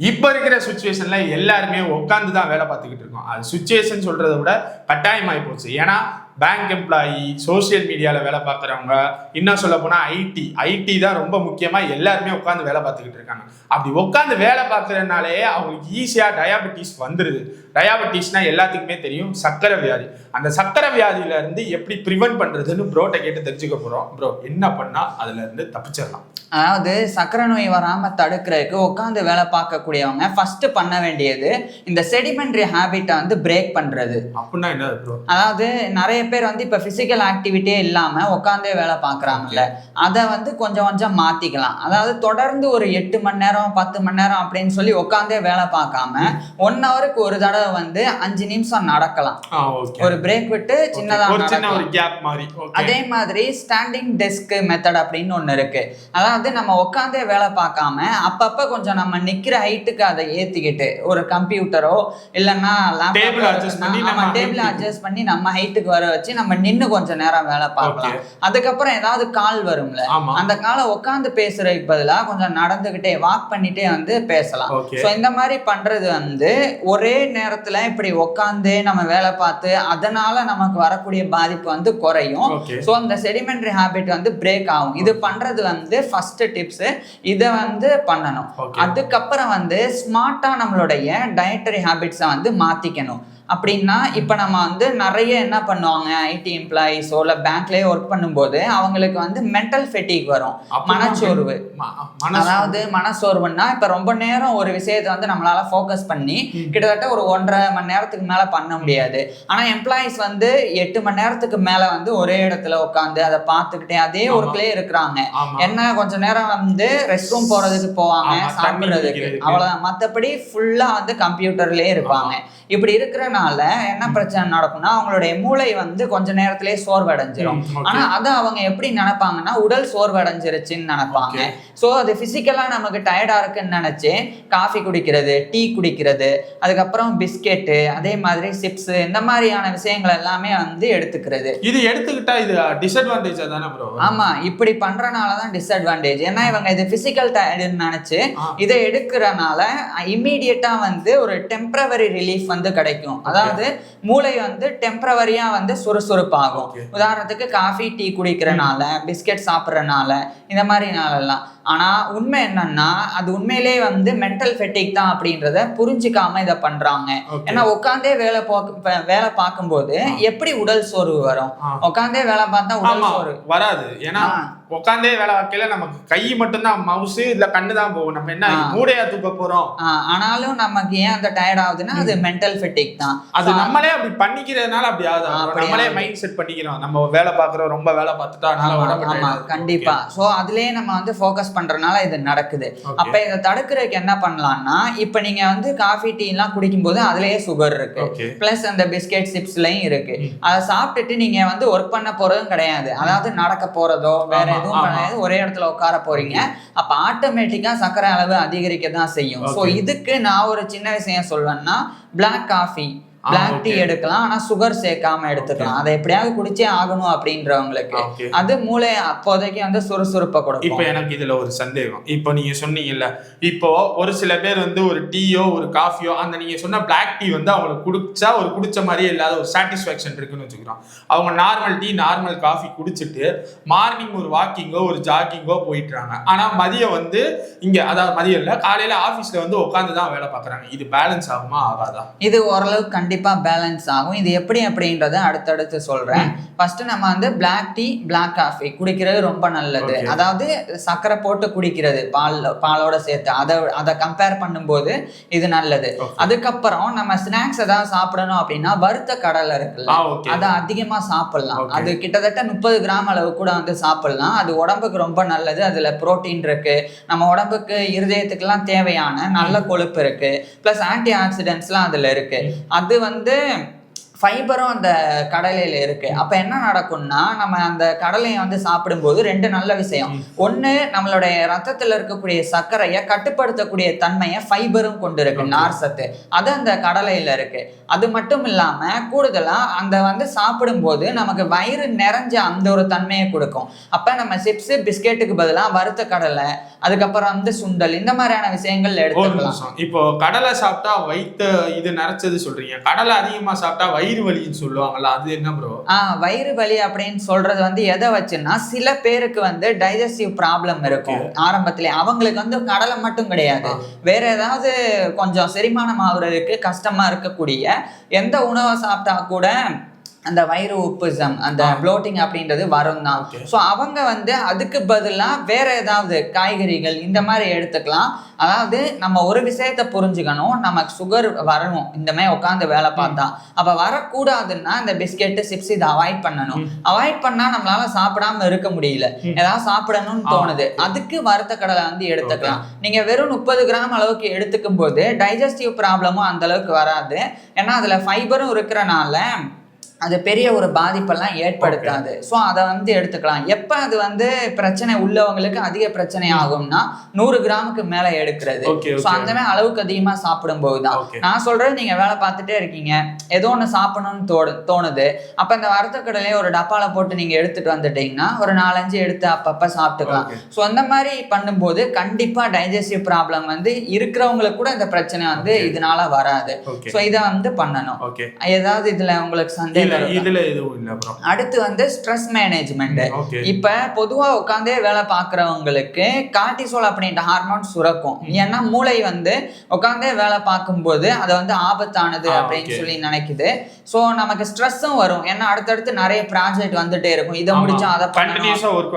இப்போ இருக்கிற சுச்சுவேஷன்ல எல்லாருமே உட்காந்து தான் வேலை பார்த்துக்கிட்டு இருக்கோம். அது சுச்சுவேஷன் சொல்றதை விட கட்டாயமாகி போச்சு. ஏன்னா பேங்க் எம்ப்ளாயி, சோசியல் மீடியாவில் வேலை பார்க்குறவங்க, இன்னும் சொல்ல போனால் ஐடி தான் ரொம்ப முக்கியமாக எல்லாருமே உட்காந்து வேலை பார்த்துக்கிட்டு இருக்காங்க. அப்படி உட்காந்து வேலை பார்க்குறதுனாலே அவங்களுக்கு ஈஸியாக டயாபெட்டிஸ் வந்துடுது. டயாபெட்டிஸ்னா எல்லாத்துக்குமே தெரியும், சக்கரை வியாதி. அந்த சக்கரை வியாதியில இருந்து எப்படி ப்ரிவென்ட் பண்றதுன்னு ப்ரோட்ட கேட்டு தெரிஞ்சுக்க போறோம். ப்ரோ, என்ன பண்ணா அதுல இருந்து தப்பிச்சிடலாம்? அதாவது சக்கரை நோய் வராம தடுக்கிறதுக்கு உட்காந்து வேலை பார்க்கக்கூடியவங்க ஃபர்ஸ்ட் பண்ண வேண்டியது இந்த செடிமெண்ட்ரி ஹேபிட்டை வந்து பிரேக் பண்றது. அப்படின்னா என்ன ப்ரோ? அதாவது நிறைய பேர் வந்து இப்ப பிசிக்கல் ஆக்டிவிட்டியே இல்லாம உட்காந்தே வேலை பார்க்கறாங்கல்ல, அதை வந்து கொஞ்சம் கொஞ்சம் மாத்திக்கலாம். அதாவது தொடர்ந்து ஒரு 8 மணி நேரம் 10 மணி நேரம் அப்படின்னு சொல்லி உட்காந்தே வேலை பார்க்காம 1 ஹவருக்கு ஒரு தடவை வந்து 5 நிமிஷம் நடக்கலாம். ஒரு பிரேக் விட்டு சின்னதா அதே மாதிரி ஸ்டாண்டிங் டெஸ்க் மெத்தட் அப்படின்னு ஒண்ணு இருக்கு. அதாவது நம்ம உட்காந்தே வேலை பார்க்காம அப்பப்ப கொஞ்சம் நம்ம நிக்கிற ஹைட்டுக்கு அதை ஏத்திக்கிட்டு ஒரு கம்ப்யூட்டரோ இல்லைன்னா டேபிள் அட்ஜஸ்ட் பண்ணி நம்ம ஹைட்டுக்கு வர வச்சு நம்ம நின்று கொஞ்ச நேரம் வேலை பார்க்கலாம். அதுக்கப்புறம் ஏதாவது கால் வரும்ல, அந்த காலை உட்காந்து பேசுறதுக்கு பதிலாக கொஞ்சம் நடந்துகிட்டே வாக் பண்ணிட்டே வந்து பேசலாம். ஸோ இந்த மாதிரி பண்றது வந்து ஒரே நேரத்துல இப்படி உட்காந்து நம்ம வேலை பார்த்து அதனால நமக்கு வரக்கூடிய பாதிப்பு வந்து குறையும். ஸோ அந்த செடிமெண்ட்ரி ஹேபிட் வந்து பிரேக் ஆகும். இது பண்றது வந்து ஃபர்ஸ்ட் டிப்ஸ். இதை வந்து பண்ணணும். அதுக்கப்புறம் வந்து ஸ்மார்ட்டா நம்மளுடைய டயட்டரி ஹேபிட்ஸை வந்து மாத்திக்கணும். அப்படின்னா இப்ப நம்ம வந்து நிறைய என்ன பண்ணுவாங்க, ஐடி எம்ப்ளாயிஸோ இல்ல பேங்க்லயே ஒர்க் பண்ணும்போது அவங்களுக்கு வந்து மென்டல் ஃபெட்டிக் வரும், மனச்சோர்வு. அதாவது மனச்சோர்வுன்னா இப்ப ரொம்ப நேரம் ஒரு விஷயத்தை வந்து நம்மளால ஃபோக்கஸ் பண்ணி கிட்டத்தட்ட ஒரு 1.5 மணி நேரத்துக்கு மேல பண்ண முடியாது. ஆனா எம்ப்ளாயிஸ் வந்து 8 மணி நேரத்துக்கு மேல வந்து ஒரே இடத்துல உட்காந்து அதை பார்த்துக்கிட்டே அதே ஒர்க்லயே இருக்கிறாங்க. என்ன கொஞ்ச நேரம் வந்து ரெஸ்ட் ரூம் போறதுக்கு போவாங்க, சாப்பிடுறதுக்கு, அவ்வளவுதான். மற்றபடி ஃபுல்லா வந்து கம்ப்யூட்டர்லயே இருப்பாங்க. இப்படி இருக்கிறனால என்ன பிரச்சனை நடக்கும்னா அவங்களுடைய மூளை வந்து கொஞ்ச நேரத்திலேயே சோர்வடைஞ்சிரும். ஆனா அதை அவங்க எப்படி நினைப்பாங்கன்னா உடல் சோர்வடைஞ்சிருச்சுன்னு நினைப்பாங்க. ஸோ அது பிசிக்கலா நமக்கு டயர்டா இருக்குன்னு நினைச்சு காஃபி குடிக்கிறது, டீ குடிக்கிறது, அதுக்கப்புறம் பிஸ்கெட்டு, அதே மாதிரி சிப்ஸ், இந்த மாதிரியான விஷயங்கள் எல்லாமே வந்து எடுத்துக்கிறது. இது எடுத்துக்கிட்டா இது டிஸ்அட்வான்டேஜ் தானே ப்ரோ? ஆமா, இப்படி பண்றனாலதான் டிஸ்அட்வான்டேஜ். ஏன்னா இவங்க இது பிசிக்கல் டயர்டுன்னு நினைச்சு இதை எடுக்கிறனால இம்மீடியட்டா வந்து ஒரு டெம்பரவரி ரிலீஃப் வந்து கிடைக்கும். அதாவது மூளை வந்து டெம்பரவரியா வந்து சுறுசுறுப்பாகும். உதாரணத்துக்கு காஃபி டீ குடிக்கிறனால, பிஸ்கெட் சாப்பிட்றனால, இந்த மாதிரி நாளெல்லாம். ஆனா உண்மை என்னன்னா அது உண்மையிலே வந்து மென்டல் ஃபெட்டிக் தான் அப்படின்றத புரிஞ்சுக்காம இதை பண்றாங்க. ஏன்னா உட்காந்தே வேலை பார்க்கும்போது எப்படி உடல் சோர்வு வரும்? உட்காந்தே வேலை பார்த்தா உடல் சோர்வு வராது. ஏன்னா உட்காந்தே வேலை பார்க்கல நமக்கு கை மட்டும்தான் மவுஸ் இல்ல கண்ணு தான் போகும். நம்ம என்ன மூளையா தூக்க போறோம்? ஆனாலும் நமக்கு ஏன் அந்த டயர்ட் ஆகுதுன்னா அது மென்டல் ஃபெட்டிக் தான். அது நம்மளே அப்படி பண்ணிக்கிறதுனால அப்படி ஆகுது. நம்மளே மைண்ட் செட் பண்ணிக்கிறோம். நம்ம வேலை பார்க்குறோம், ரொம்ப வேலை பார்த்துட்டா கண்டிப்பா. ஸோ அதுலயே நம்ம வந்து ஃபோக்கஸ் பண்றதுனால இது நடக்குது. அப்ப இதை தடுக்கிறதுக்கு என்ன பண்ணலாம்னா, இப்ப நீங்க வந்து காஃபி டீ எல்லாம் குடிக்கும் போது அதுலயே சுகர் இருக்கு, பிளஸ் அந்த பிஸ்கெட் சிப்ஸ்லயும் இருக்கு. அதை சாப்பிட்டுட்டு நீங்க வந்து ஒர்க் பண்ண போறதும் கிடையாது, அதாவது நடக்க போறதோ வேற எதுவும் கிடையாது, ஒரே இடத்துல உட்கார போறீங்க. அப்ப ஆட்டோமேட்டிக்கா சர்க்கரை அளவு அதிகரிக்க தான் செய்யும். ஸோ இதுக்கு நான் ஒரு சின்ன விஷயம் சொல்வேன்னா, பிளாக் காஃபி, பிளாக் டீ எடுக்கலாம், ஆனா சுகர் சேர்க்காம எடுத்துக்கலாம். அதை எப்படியாவது குடிச்சே ஆகணும் அப்படின்றவங்களுக்கு அது மூளை அப்போதைக்கு வந்து சுறுசுறுப்பை கொடுக்கும். இப்போ எனக்கு இதுல ஒரு சந்தேகம். இப்போ நீங்க சொன்னீங்கல்ல, இப்போ ஒரு சில பேர் வந்து ஒரு டீயோ ஒரு காஃபியோ அந்த நீங்க சொன்ன பிளாக் டீ வந்து அவங்களுக்கு குடிச்சா ஒரு குடிச்ச மாதிரியே இல்லாத ஒரு சாட்டிஸ்ஃபேக்ஷன் இருக்குன்னு வச்சுக்கிறோம். அவங்க நார்மல் டீ நார்மல் காஃபி குடிச்சிட்டு மார்னிங் ஒரு வாக்கிங்கோ ஒரு ஜாக்கிங்கோ போயிட்டுறாங்க. ஆனா மதியம் வந்து இங்க, அதாவது மதியம் இல்ல காலையில ஆபீஸ்ல வந்து உட்காந்து தான் வேலை பார்க்குறாங்க. இது பேலன்ஸ் ஆகுமா ஆகாதா? இது ஓரளவு கண்டிப்பா பேலன்ஸ் ஆகும். இது எப்படி அப்படின்றத அடுத்தடுத்து சொல்றேன். ஃபர்ஸ்ட் நம்ம வந்து பிளாக் டீ பிளாக் காஃபி குடிக்கிறது ரொம்ப நல்லது. அதாவது சர்க்கரை போட்டு குடிக்கிறது பாலோட சேர்த்து அதை கம்பேர் பண்ணும்போது இது நல்லது. அதுக்கப்புறம் நம்ம ஸ்நாக்ஸ் ஏதாவது சாப்பிடணும் அப்படின்னா வறுத்த கடலை இருக்குல்ல, அதை அதிகமா சாப்பிடலாம். அது கிட்டத்தட்ட 30 கிராம் அளவு கூட வந்து சாப்பிடலாம். அது உடம்புக்கு ரொம்ப நல்லது. அதுல புரோட்டீன் இருக்கு, நம்ம உடம்புக்கு இருதயத்துக்கெல்லாம் தேவையான நல்ல கொழுப்பு இருக்கு, பிளஸ் ஆன்டி ஆக்சிடென்ட்ஸ்லாம் அதுல இருக்கு. அது வந்து ஃபைபரும் அந்த கடலையில இருக்கு. அப்ப என்ன நடக்கும்னா நம்ம அந்த கடலையை வந்து சாப்பிடும்போது ரெண்டு நல்ல விஷயம். ஒண்ணு, நம்மளுடைய ரத்தத்துல இருக்கக்கூடிய சர்க்கரையை கட்டுப்படுத்தக்கூடிய தன்மையை ஃபைபரும் கொண்டு இருக்கு, நார் சத்து, அது அந்த கடலையில இருக்கு. அது மட்டும் இல்லாம கூடுதலா அந்த வந்து சாப்பிடும்போது நமக்கு வயிறு நிறைஞ்ச அந்த ஒரு தன்மையை கொடுக்கும். அப்ப நம்ம சிப்ஸ் பிஸ்கெட்டுக்கு பதிலா வறுத்த கடலை, அதுக்கப்புறம் வந்து சுண்டல், இந்த மாதிரியான விஷயங்கள் எடுத்துக்கலாம். இப்போ கடலை சாப்பிட்டா வயிற்று இது நிறைச்சது சொல்றீங்க, கடலை அதிகமா சாப்பிட்டா வயிறு வலின்னு சொல்லுவாங்கல்ல, அது என்ன ப்ரோ? வயிறு வலி அப்படின்னு சொல்றது வந்து எதை வச்சுன்னா, சில பேருக்கு வந்து டைஜஸ்டிவ் ப்ராப்ளம் இருக்கும் ஆரம்பத்திலே. அவங்களுக்கு வந்து கடலை மட்டும் கிடையாது, வேற ஏதாவது கொஞ்சம் செரிமானம் ஆகுறதுக்கு கஷ்டமா இருக்கக்கூடிய எந்த உணவை சாப்பிட்டா கூட அந்த வயிறு உப்புசம், அந்த ப்ளோட்டிங் அப்படின்றது வரும் தான். ஸோ அவங்க வந்து அதுக்கு பதிலாக வேற ஏதாவது காய்கறிகள் இந்த மாதிரி எடுத்துக்கலாம். அதாவது நம்ம ஒரு விஷயத்தை புரிஞ்சுக்கணும், நமக்கு சுகர் வரணும் இந்த மாதிரி உட்காந்து வேலை பார்த்தா. அப்போ வரக்கூடாதுன்னா இந்த பிஸ்கெட்டு சிப்ஸ் இதை அவாய்ட் பண்ணணும். அவாய்ட் பண்ணால் நம்மளால சாப்பிடாம இருக்க முடியல, ஏதாவது சாப்பிடணும்னு தோணுது, அதுக்கு வறுத்த கடலை வந்து எடுத்துக்கலாம். நீங்கள் வெறும் 30 கிராம் அளவுக்கு எடுத்துக்கும் போது டைஜஸ்டிவ் ப்ராப்ளமும் அந்த அளவுக்கு வராது. ஏன்னா அதில் ஃபைபரும் இருக்கிறனால அது பெரிய ஒரு பாதிப்பெல்லாம் ஏற்படுத்தாது. ஸோ அதை வந்து எடுத்துக்கலாம். எப்போ அது வந்து பிரச்சனை உள்ளவங்களுக்கு அதிக பிரச்சனை ஆகும்னா 100 கிராமுக்கு மேலே எடுக்கிறது. ஸோ அந்த மாதிரி அளவுக்கு அதிகமாக சாப்பிடும்போது தான். நான் சொல்றது, நீங்கள் வேலை பார்த்துட்டே இருக்கீங்க, ஏதோ ஒன்று சாப்பிடணும்னு தோணுது, அப்போ இந்த வறுத்த கடலையை ஒரு டப்பால போட்டு நீங்கள் எடுத்துட்டு வந்துட்டீங்கன்னா ஒரு 4-5 எடுத்து அப்பப்போ சாப்பிட்டுக்கலாம். ஸோ அந்த மாதிரி பண்ணும்போது கண்டிப்பாக டைஜஸ்டிவ் ப்ராப்ளம் வந்து இருக்கிறவங்களுக்கு கூட இந்த பிரச்சனை வந்து இதனால வராது. ஸோ இதை வந்து பண்ணணும். ஏதாவது இதில் உங்களுக்கு சந்தேகம்? அடுத்து வந்து ஸ்ட்ரெஸ் மேனேஜ்மெண்ட். இப்ப பொதுவா உட்காந்தே வேலை பார்க்கறவங்களுக்கு கார்டிசோல் அப்படின்ற ஹார்மோன் சுரக்கும். ஏன்னா மூளை வந்து உட்காந்தே வேலை பார்க்கும்போது அதை வந்து ஆபத்தானது அப்படின்னு சொல்லி நினைக்குது. ஸோ நமக்கு ஸ்ட்ரெஸ்ஸும் வரும், ஏன்னா அடுத்தடுத்து நிறைய ப்ராஜெக்ட் வந்துட்டே இருக்கும், இதை முடிச்சா அதை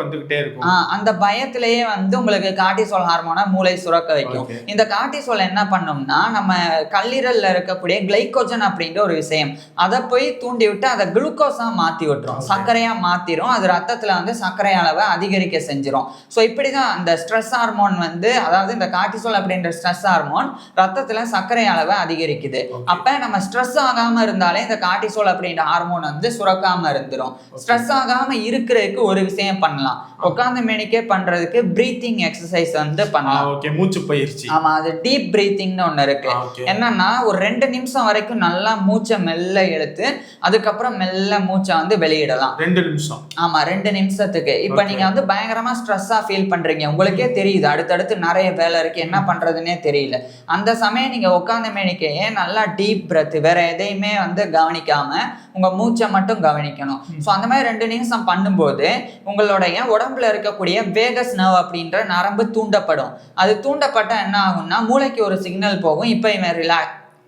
வந்துகிட்டே இருக்கும். அந்த பயத்திலேயே வந்து உங்களுக்கு கார்டிசோல் ஹார்மோனை மூளை சுரக்க வைக்கும். இந்த கார்டிசோல் என்ன பண்ணும்னா நம்ம கல்லீரல்ல இருக்கக்கூடிய கிளைகோஜன் அப்படின்ற ஒரு விஷயம், அதை போய் தூண்டி விட்டு அதை குளுக்கோஸா மாத்தி விட்டுரும், சர்க்கரையா மாத்திரும். அது ரத்தத்துல வந்து சர்க்கரை அளவை அதிகரிக்க செஞ்சிரும். ஸோ இப்படிதான் அந்த ஸ்ட்ரெஸ் ஹார்மோன் வந்து, அதாவது இந்த கார்டிசோல் அப்படின்ற ஸ்ட்ரெஸ் ஹார்மோன் ரத்தத்துல சர்க்கரை அளவை அதிகரிக்குது. அப்ப நம்ம ஸ்ட்ரெஸ் ஆகாம இருந்தாலே இந்த கார்டிசோல் அப்படின்ற ஹார்மோன் வந்து சுரக்காம இருந்துரும். ஸ்ட்ரெஸ் ஆகாம இருக்கிறதுக்கு ஒரு விஷயம் பண்ணலாம், உட்கார்ந்து மேனிக்கே பண்றதுக்கு பிரீத்திங் எக்ஸசைஸ் வந்து பண்ணலாம். மூச்சு பயிற்சி. ஆமா, அது டீப் பிரீத்திங்னு ஒண்ணு இருக்கு. என்னன்னா ஒரு 2 நிமிஷம் வரைக்கும் நல்லா மூச்சை மெல்ல இழுத்து அதுக்கப்புறம் மெல்ல மூச்சை வந்து வெளியிடலாம். 2 நிமிஷம். ஆமா, 2 நிமிஷத்துக்கு. இப்ப நீங்க வந்து பயங்கரமா ஸ்ட்ரெஸ்ஸா ஃபீல் பண்றீங்க, உங்களுக்கே தெரியுது அடுத்தடுத்து நிறைய வேலை இருக்கு, என்ன பண்றதுன்னே தெரியல. அந்த சமயம் நீங்க உட்கார்ந்த மேனிக்கே நல்லா டீப் பிரெத், வேற எதையுமே வந்து கவனிக்காம உங்க மூச்சை மட்டும் கவனிக்கணும். ஸோ அந்த மாதிரி 2 நிமிஷம் பண்ணும்போது உங்களுடைய உடம்புல இருக்கக்கூடிய வேகஸ் நர்வ் அப்படின்ற நரம்பு தூண்டப்படும். அது தூண்டப்பட்ட என்ன ஆகும்னா மூளைக்கு ஒரு சிக்னல் போகும், இப்போ இவன்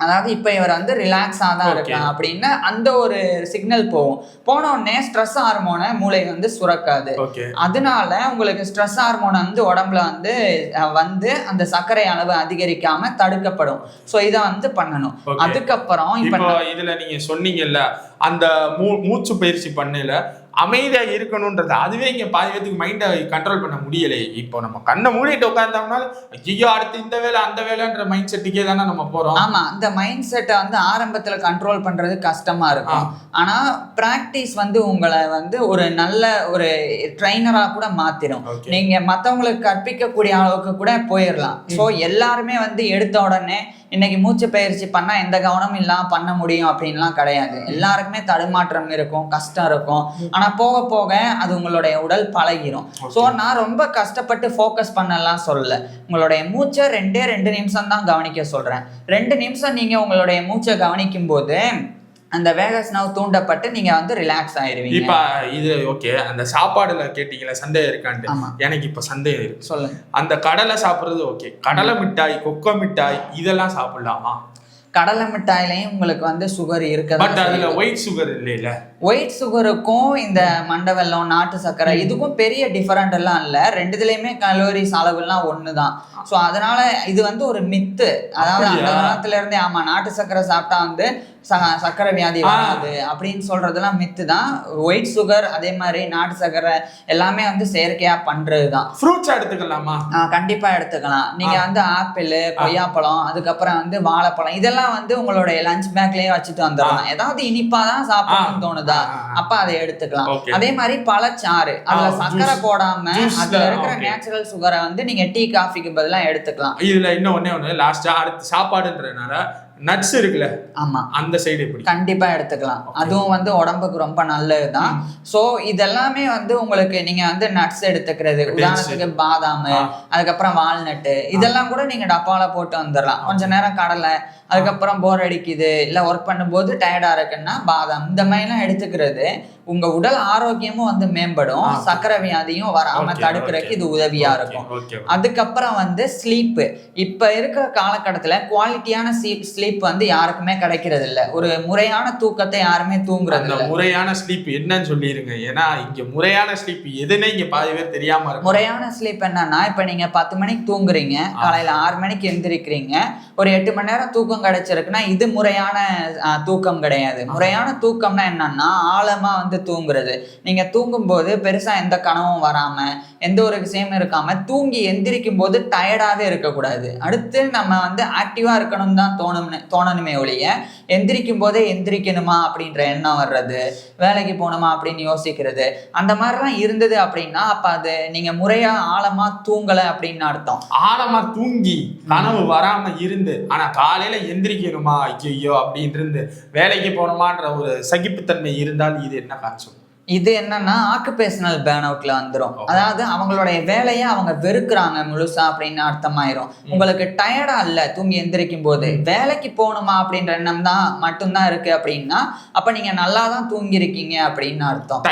அதாவது இப்போ இவர் வந்து ரிலாக்ஸாக தான் இருக்கான் அப்படின்னு அந்த ஒரு சிக்னல் போகும். போன உடனே ஸ்ட்ரெஸ் ஹார்மோனை மூளை வந்து சுரக்காது. அதனால உங்களுக்கு ஸ்ட்ரெஸ் ஹார்மோன் வந்து உடம்புல வந்து அந்த சர்க்கரை அளவு அதிகரிக்காம தடுக்கப்படும். ஸோ இதை வந்து பண்ணணும். அதுக்கப்புறம் இப்போ இதுல நீங்க சொன்னீங்கல்ல, அந்த மூச்சு பயிற்சி பண்ணல அமைதியா இருக்கணும்ன்றது, அதுவே இங்க பாதி பேருக்கு மைண்டை கண்ட்ரோல் பண்ண முடியலை. இப்போ நம்ம கண்ணை மூடிட்டு உட்கார்ந்தோம்னா ஐயோ அடுத்து இந்த வேலை அந்த வேலைன்ற மைண்ட் செட்டுக்கே தானே நம்ம போறோம். ஆமா, அந்த மைண்ட் செட்டை வந்து ஆரம்பத்துல கண்ட்ரோல் பண்றது கஷ்டமா இருக்கும். ஆனா பிராக்டிஸ் வந்து உங்களை வந்து ஒரு நல்ல ஒரு ட்ரைனரா கூட மாத்திரும். நீங்க மத்தவங்களுக்கு கற்பிக்கக்கூடிய அளவுக்கு கூட போயிடலாம். ஸோ எல்லாருமே வந்து எடுத்த உடனே இன்னைக்கு மூச்சு பயிற்சி பண்ணா எந்த கவனமும் இல்லாம பண்ண முடியும் அப்படின்லாம் கிடையாது. எல்லாருக்குமே தடுமாற்றம் இருக்கும், கஷ்டம் இருக்கும். ஆனா போக போக அது உங்களுடைய உடல் பழகிரும். ஸோ நான் ரொம்ப கஷ்டப்பட்டு ஃபோக்கஸ் பண்ணலாம் சொல்லல, உங்களுடைய மூச்சை 2 நிமிஷம் தான் கவனிக்க சொல்றேன். 2 நிமிஷம் நீங்க உங்களுடைய மூச்சை கவனிக்கும் போது அந்த வேகஸ் நர்வ் தூண்டப்பட்டு நீங்க வந்து ரிலாக்ஸ் ஆயிருவீங்க. இப்ப இது ஓகே, அந்த சாப்பாடுல கேட்டீங்களா சந்தேகம் இருக்கான்ட்டு, எனக்கு இப்ப சந்தேகம் இருக்கு. சொல்லுங்க. அந்த கடலை சாப்பிடுறது ஓகே, கடலை மிட்டாய், கொக்கோ மிட்டாய் இதெல்லாம் சாப்பிடலாமா? கடலை மிட்டாயிலையும் உங்களுக்கு வந்து சுகர் இருக்குது, பட் அதுல ஒயிட் சுகர் இல்லையில. ஒயிட் சுகருக்கும் இந்த மண்டவெல்லம், நாட்டு சர்க்கரை இதுக்கும் பெரிய டிஃபரெண்ட் எல்லாம் இல்லை. ரெண்டுத்துலயுமே கலோரிஸ் அளவுலாம் ஒண்ணுதான். ஸோ அதனால இது வந்து ஒரு மித்து. அதாவது அந்த காலத்துல இருந்தே ஆமா, நாட்டு சர்க்கரை சாப்பிட்டா வந்து சர்க்கரை வியாதி வராது அப்படின்னு சொல்றதெல்லாம் மித்து தான். ஒயிட் சுகர் அதே மாதிரி நாட்டு சர்க்கரை எல்லாமே வந்து செயற்கையா பண்றதுதான். ஃப்ரூட்ஸ் எடுத்துக்கலாமா? கண்டிப்பா எடுத்துக்கலாம். நீங்க வந்து ஆப்பிள், கொய்யாப்பழம், அதுக்கப்புறம் வந்து வாழைப்பழம் இதெல்லாம் வந்து உங்களுடைய லஞ்ச் பேக்லயே வச்சுட்டு வந்துடலாம். ஏதாவது இனிப்பாதான் சாப்பிடணும்னு தோணுதா அப்ப அதை எடுத்துக்கலாம். அதே மாதிரி பழச்சாறு, அதுல சர்க்கரை போடாம அதுல இருக்கிற நேச்சுரல் சுகரை வந்து நீங்க டீ காஃபிக்கு பதிலா எடுத்துக்கலாம். இதுல இன்னும் ஒண்ணு லாஸ்டா அடுத்து சாப்பாடுன்றதுனால நட்ஸ் இருக்குல்ல, ஆமா அந்த சைடு எப்படி கண்டிப்பா எடுத்துக்கலாம். அதுவும் வந்து உடம்புக்கு ரொம்ப நல்லதுதான். சோ இதெல்லாமே வந்து உங்களுக்கு நீங்க வந்து நட்ஸ் எடுத்துக்கிறது, உதாரணத்துக்கு பாதாம், அதுக்கப்புறம் வால்நட்டு இதெல்லாம் கூட நீங்க டப்பால போட்டு வந்துடலாம். கொஞ்ச நேரம் கடலை, அதுக்கப்புறம் போர் அடிக்குது இல்ல ஒர்க் பண்ணும்போது டயர்டா இருக்குன்னா பாதாம், இந்த மாதிரிலாம் எடுத்துக்கிறது உங்க உடல் ஆரோக்கியமும் வந்து மேம்படும், சர்க்கரை வியாதியும் வராம தடுக்கிறதுக்கு இது உதவியா இருக்கும். அதுக்கப்புறம் வந்து ஸ்லீப். இப்ப இருக்கிற காலகட்டத்துல குவாலிட்டியான ஸ்லீப் வந்து யாருக்குமே கிடைக்கிறது இல்ல. ஒரு முறையான தூக்கத்தை யாருமே தூங்குறது இல்ல. முறையான ஸ்லீப் என்னன்னு சொல்லிருங்க. ஏன்னா இங்க முறையான ஸ்லீப் எதுன்னு இங்க பாதி பேர் தெரியாம இருக்கு. முறையான ஸ்லீப் என்னன்னா, இப்ப நீங்க 10 மணிக்கு தூங்குறீங்க, காலையில 6 மணிக்கு எந்திரிக்கிறீங்க, ஒரு 8 மணி நேரம் தூக்கம் கிடைச்சிருக்குன்னா இது முறையான தூக்கம் கிடையாது. முறையான தூக்கம்னா என்னன்னா ஆழமா வந்து தூங்குறது. நீங்க தூங்கும் போது பெருசா எந்த கனவும் வராம எந்த ஒரு விஷயமும் இருக்காம தூங்கி எந்திரிக்கும் போது டயர்டாவே இருக்கக்கூடாது. அடுத்து நம்ம வந்து ஆக்டிவா இருக்கணும் தான் தோணணுமே ஒழிய எந்திரிக்கும் போதே எந்திரிக்கணுமா அப்படின்ற எண்ணம் வர்றது, வேலைக்கு போகணுமா அப்படின்னு யோசிக்கிறது, அந்த மாதிரிலாம் இருந்தது அப்படின்னா அப்ப அது நீங்க முறையா ஆழமா தூங்கல அப்படின்னு அர்த்தம். ஆழமா தூங்கி கனவு வராம இருந்து ஆனா காலையில எந்திரிக்கணுமா ஐயோ அப்படின்னு இருந்து வேலைக்கு போகணுமான்ற ஒரு சகிப்புத்தன்மை இருந்தால் இது என்ன காரணம்? இது என்னன்னா ஆக்குபேஷனல் பேர்ன் அவுட்ல வந்துடும். அதாவது அவங்களுடைய வேலையை அவங்க வெறுக்கிறாங்க முழுசா அப்படின்னு அர்த்தமாயிரும். உங்களுக்கு டயர்டா இல்ல தூங்கி எந்திரிக்கும் போது, வேலைக்கு போகணுமா அப்படின்ற எண்ணம் தான் மட்டும்தான் இருக்கு அப்படின்னா அப்ப நீங்க நல்லா தான் தூங்கி இருக்கீங்க அப்படின்னு அர்த்தம்.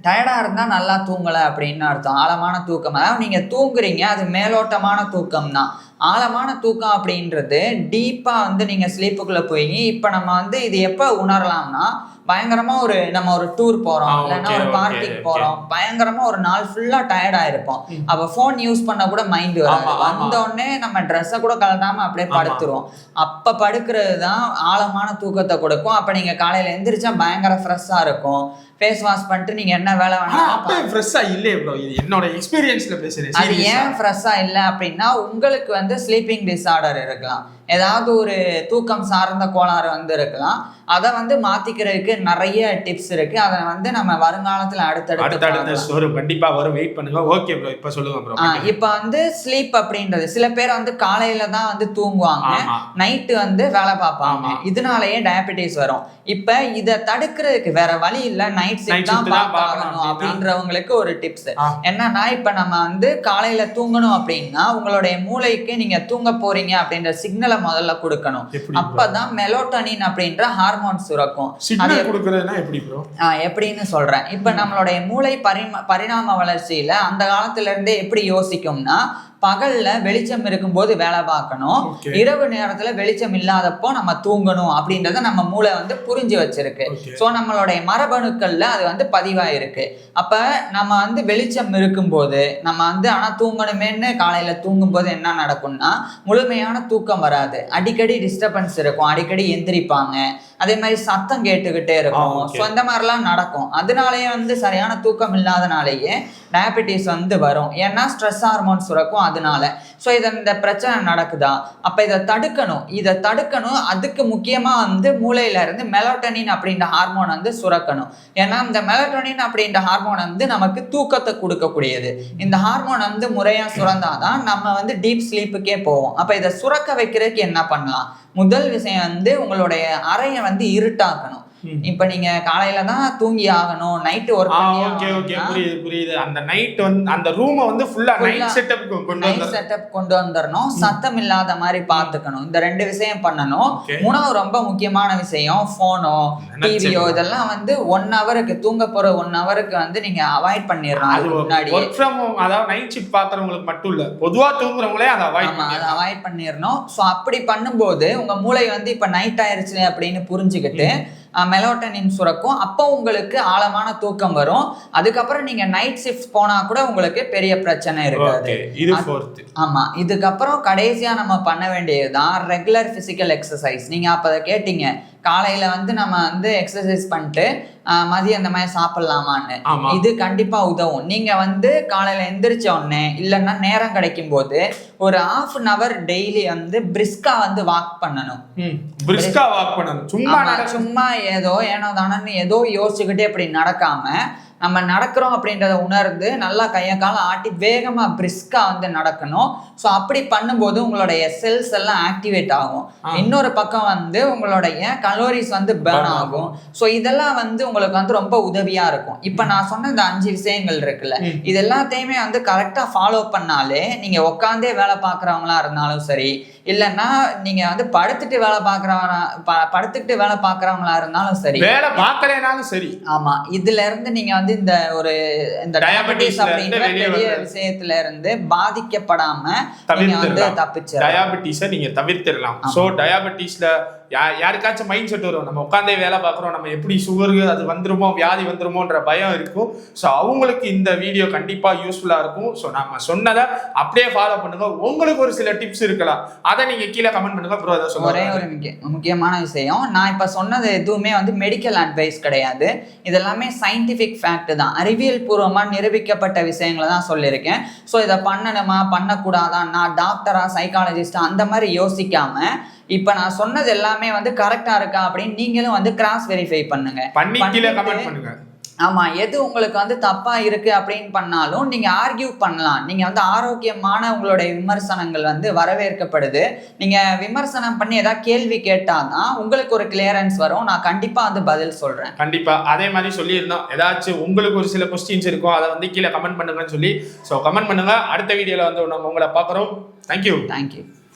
டயர்டா இருந்தா நல்லா தூங்கல அப்படின்னு அர்த்தம். ஆழமான தூக்கம், அதாவது நீங்க தூங்குறீங்க அது மேலோட்டமான தூக்கம் தான். ஆழமான தூக்கம் அப்படின்றது டீப்பா வந்து நீங்க ஸ்லீப்புக்குள்ள போய் இப்ப நம்ம வந்து இது எப்ப உணரலாம்னா பயங்கரமா நம்ம ஒரு டூர் போறோம் இல்லைன்னா ஒரு பார்ட்டிக்கு போறோம், பயங்கரமா ஒரு நாள் ஃபுல்லா டயர்டா இருப்போம். அப்ப போன் யூஸ் பண்ண கூட மைண்ட் வராது. வந்த உடனே நம்ம ட்ரெஸ்ஸை கூட கலட்டாம அப்படியே படுத்துருவோம். அப்ப படுக்கிறது தான் ஆழமான தூக்கத்தை கொடுக்கும். அப்ப நீங்க காலையில எந்திரிச்சா பயங்கர ஃப்ரெஷ்ஷா இருக்கும். ஃபேஸ் வாஷ் பண்ணிட்டு நீங்க என்ன வேலை வேணாலும் ஃப்ரெஷ்ஷா இல்லையே ப்ரோ, இது என்னோட எக்ஸ்பீரியன்ஸ்ல பேசுறேன். அது ஏன் ஃப்ரெஷ்ஷா இல்லை அப்படின்னா உங்களுக்கு வந்து ஸ்லீப்பிங் டிஸார்டர் இருக்கலாம், ஏதாவது ஒரு தூக்கம் சார்ந்த கோளாறு வந்து இருக்கலாம். அதை வந்து மாத்திக்கிறதுக்கு நிறைய டிப்ஸ் இருக்கு. அதை வந்து நம்ம வருங்காலத்துல அடுத்தடுத்து கண்டிப்பா வரும், வெயிட் பண்ணுங்க. ஓகே ப்ரோ, இப்ப சொல்லுங்க ப்ரோ. இப்ப வந்து ஸ்லீப் அப்படின்றது சில பேர் வந்து காலையில தான் வந்து தூங்குவாங்க, நைட்டு வந்து வேலை பார்ப்பாங்க, இதனாலயே டயபெட்டிஸ் வரும். இப்ப இதை தடுக்கிறதுக்கு வேற வழி இல்ல, நைட் ஷிஃப்ட் தான் பார்க்கணும் அப்படின்றவங்களுக்கு ஒரு டிப்ஸ் என்னன்னா, இப்ப நம்ம வந்து காலையில தூங்கணும் அப்படின்னா உங்களுடைய மூளைக்கு நீங்க தூங்க போறீங்க அப்படின்ற சிக்னலை முதல்ல கொடுக்கணும். அப்பதான் மெலோட்டோனின் அப்படின்ற ஹார்மோன் சுரக்கும். எப்படின்னு சொல்றேன். இப்ப நம்மளுடைய மூளை பரிணாம வளர்ச்சியில அந்த காலத்துல இருந்தே எப்படி யோசிக்கும்னா, பகல்ல வெளிச்சம் இருக்கும்போது வேலை பார்க்கணும், இரவு நேரத்துல வெளிச்சம் இல்லாதப்போ நம்ம தூங்கணும் அப்படின்றத நம்ம மூளை வந்து புரிஞ்சு வச்சிருக்கு. சோ நம்மளுடைய மரபணுக்கள்ல அது வந்து பதிவாயிருக்கு. அப்ப நம்ம வந்து வெளிச்சம் இருக்கும்போது நம்ம வந்து ஆனா தூங்கணுமேன்னு காலையில தூங்கும் போது என்ன நடக்கும்னா முழுமையான தூக்கம் வராது, அடிக்கடி டிஸ்டர்பன்ஸ் இருக்கும், அடிக்கடி எந்திரிப்பாங்க, அதே மாதிரி சத்தம் கேட்டுக்கிட்டே இருக்கும். ஸோ இந்த மாதிரிலாம் நடக்கும். அதனாலேயே வந்து சரியான தூக்கம் இல்லாதனாலேயே டயபெட்டிஸ் வந்து வரும். ஏன்னா ஸ்ட்ரெஸ் ஹார்மோன் சுரக்கும் அதனால. ஸோ இந்த பிரச்சனை நடக்குதா, அப்போ இதை தடுக்கணும். அதுக்கு முக்கியமாக வந்து மூளையில இருந்து மெலோட்டோனின் அப்படின்ற ஹார்மோன் வந்து சுரக்கணும். ஏன்னா இந்த மெலோட்டோனின் அப்படின்ற ஹார்மோன் வந்து நமக்கு தூக்கத்தை கொடுக்கக்கூடியது. இந்த ஹார்மோன் வந்து முறையாக சுரந்தாதான் நம்ம வந்து டீப் ஸ்லீப்புக்கே போவோம். அப்போ இதை சுரக்க வைக்கிறதுக்கு என்ன பண்ணலாம்? முதல் விஷயம் வந்து உங்களுடைய அறையை வந்து இருட்டாக்கணும். இப்ப நீங்க காலையில தான் தூங்கி ஆகணும், நைட் ஒர்க் புரியுது. அந்த நைட் வந்து அந்த ரூமை வந்து ஃபுல்லா நைட் செட்டப் கொண்டு வந்துடணும், சத்தம் இல்லாத மாதிரி பாத்துக்கணும். இந்த 2 விஷயம் பண்ணணும். மூணாவது ரொம்ப முக்கியமான விஷயம் போனோ டிவியோ இதெல்லாம் வந்து 1 ஹவருக்கு தூங்க போற 1 ஹவருக்கு வந்து நீங்க அவாய்ட் பண்ணிடணும். அது முன்னாடி அதாவது நைட் ஷிஃப்ட் பாக்குறவங்களுக்கு மட்டும் இல்ல, பொதுவா தூங்குறவங்களே அதை அவாய்ட் பண்ணிடணும். ஸோ அப்படி பண்ணும்போது உங்க மூளை வந்து இப்ப நைட் ஆயிருச்சு அப்படின்னு புரிஞ்சுக்கிட்டு மெலோட்டனின் சுரக்கும். அப்போ உங்களுக்கு ஆழமான தூக்கம் வரும். அதுக்கப்புறம் நீங்க நைட் ஷிஃப்ட் போனா கூட உங்களுக்கு பெரிய பிரச்சனை இருக்காது. இது fourth. ஆமா, இதுக்கப்புறம் கடைசியா நம்ம பண்ண வேண்டியதுதான் ரெகுலர் பிசிக்கல் எக்ஸசைஸ். நீங்க அப்ப கேட்டீங்க காலையில வந்து நம்ம வந்து எக்ஸசைஸ் பண்ணிட்டு மதியம் அந்த மாதிரி சாப்பிடலாமான்னு. இது கண்டிப்பா உதவும். நீங்க வந்து காலையில எந்திரிச்ச உடனே இல்லைன்னா நேரம் கிடைக்கும் போது ஒரு 1/2 hour டெய்லி வந்து பிரிஸ்கா வந்து வாக் பண்ணணும். சும்மா ஏனோ தானே ஏதோ யோசிச்சுக்கிட்டே அப்படி நடக்காம நம்ம நடக்கிறோம் அப்படின்றத உணர்ந்து நல்லா கையை காலம் ஆட்டி வேகமா பிரிஸ்கா வந்து நடக்கணும். ஸோ அப்படி பண்ணும்போது உங்களுடைய செல்ஸ் எல்லாம் ஆக்டிவேட் ஆகும். இன்னொரு பக்கம் வந்து உங்களுடைய கலோரிஸ் வந்து பர்ன் ஆகும். ஸோ இதெல்லாம் வந்து உங்களுக்கு வந்து ரொம்ப உதவியா இருக்கும். இப்போ நான் சொன்ன இந்த 5 விஷயங்கள் இருக்குல்ல, இது எல்லாத்தையுமே வந்து கரெக்டா ஃபாலோ பண்ணாலே நீங்க உட்காந்தே வேலை பார்க்குறவங்களா இருந்தாலும் சரி, இல்லைன்னா நீங்க வந்து படுத்துட்டு வேலை பார்க்குறவங்களா இருந்தாலும் சரி, வேலை பார்க்கலனாலும் சரி. ஆமா, இதுல இருந்து நீங்க வந்து இந்த டயபெட்டிஸ் அப்படிங்கிற பெரிய விஷயத்துல இருந்து பாதிக்கப்படாம நீங்க வந்து தப்பிச்சிடலாம். டயபெட்டிஸை நீங்க தவிர்த்திடலாம். சோ டயபெட்டிஸ்ல யாருக்காச்சும் மைண்ட் செட் வரும், நம்ம உட்காந்தே வேலை பார்க்குறோம், நம்ம எப்படி சுகருக்கு அது வந்துருமோ வியாதி வந்துருமோன்ற பயம் இருக்கும். ஸோ அவங்களுக்கு இந்த வீடியோ கண்டிப்பா யூஸ்ஃபுல்லா இருக்கும். ஸோ நம்ம சொன்னதை அப்படியே ஃபாலோ பண்ணுங்க. உங்களுக்கு ஒரு சில டிப்ஸ் இருக்கலாம், அதை நீங்க கீழே கமெண்ட் பண்ணுங்க. ப்ரோ அதை சொல்லுங்க. ஒரே ஒரு முக்கியமான விஷயம், நான் இப்ப சொன்னது எதுவுமே வந்து மெடிக்கல் அட்வைஸ் கிடையாது. இதெல்லாமே சயின்டிபிக் ஃபேக்ட் தான், அறிவியல் பூர்வமா நிரூபிக்கப்பட்ட விஷயங்களை தான் சொல்லியிருக்கேன். ஸோ இதை பண்ணணுமா பண்ணக்கூடாதா, நான் டாக்டரா சைக்காலஜிஸ்டா அந்த மாதிரி யோசிக்காம இப்ப நான் சொன்னது எல்லாமே வந்து கரெக்டா இருக்கா அப்படின்னு நீங்களும் வந்து கிராஸ் வெரிஃபை பண்ணுங்க. ஆமா, எது உங்களுக்கு வந்து தப்பா இருக்கு அப்படின்னு பண்ணாலும் நீங்க ஆர்கியூ பண்ணலாம். நீங்க வந்து ஆரோக்கியமான உங்களுடைய விமர்சனங்கள் வந்து வரவேற்கப்படுது. நீங்க விமர்சனம் பண்ணி ஏதாவது கேள்வி கேட்டாதான் உங்களுக்கு ஒரு கிளியரன்ஸ் வரும். நான் கண்டிப்பா வந்து பதில் சொல்றேன். கண்டிப்பா அதே மாதிரி சொல்லியிருந்தோம். ஏதாச்சும் உங்களுக்கு ஒரு சில கொஸ்டின்ஸ் இருக்கும், அதை வந்து கீழே கமெண்ட் பண்ணுங்கன்னு சொல்லி. ஸோ கமெண்ட் பண்ணுங்க. அடுத்த வீடியோல வந்து நம்ம உங்களை பார்க்குறோம். தேங்க்யூ.